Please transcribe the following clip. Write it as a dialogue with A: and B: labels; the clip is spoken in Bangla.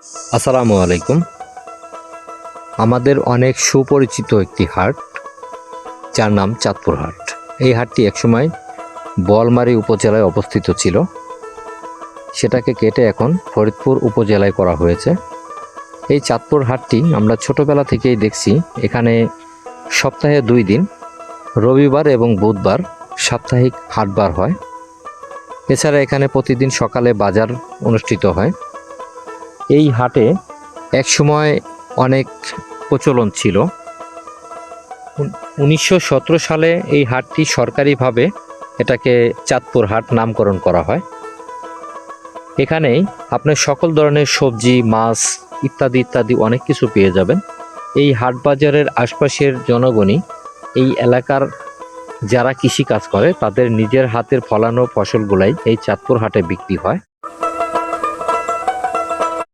A: আসসালামু আলাইকুম। আমাদের অনেক সুপরিচিত একটি হাট, যার নাম চাঁদপুর হাট। এই হাটটি একসময় বোয়ালমারী উপজেলায় অবস্থিত ছিল, সেটাকে কেটে এখন ফরিদপুর উপজেলায় করা হয়েছে। এই চাঁদপুর হাটটি আমরা ছোটবেলা থেকেই দেখছি। এখানে সপ্তাহে 2 দিন, রবিবার এবং বুধবার সাপ্তাহিক হাটবার হয়। এছাড়া এখানে প্রতিদিন সকালে বাজার অনুষ্ঠিত হয়। এই হাটে একসময় অনেক প্রচলন ছিল। 1917 সালে এই হাটটি সরকারিভাবে এটাকে চাঁদপুর হাট নামকরণ করা হয়। এখানেই আপনি সকল ধরনের সবজি, মাছ ইত্যাদি ইত্যাদি অনেক কিছু পেয়ে যাবেন। এই হাট বাজারের আশপাশের জনগণই, এই এলাকার যারা কৃষি কাজ করে, তাদের নিজের হাতের ফলানো ফসলগুলাই এই চাঁদপুর হাটে বিক্রি হয়।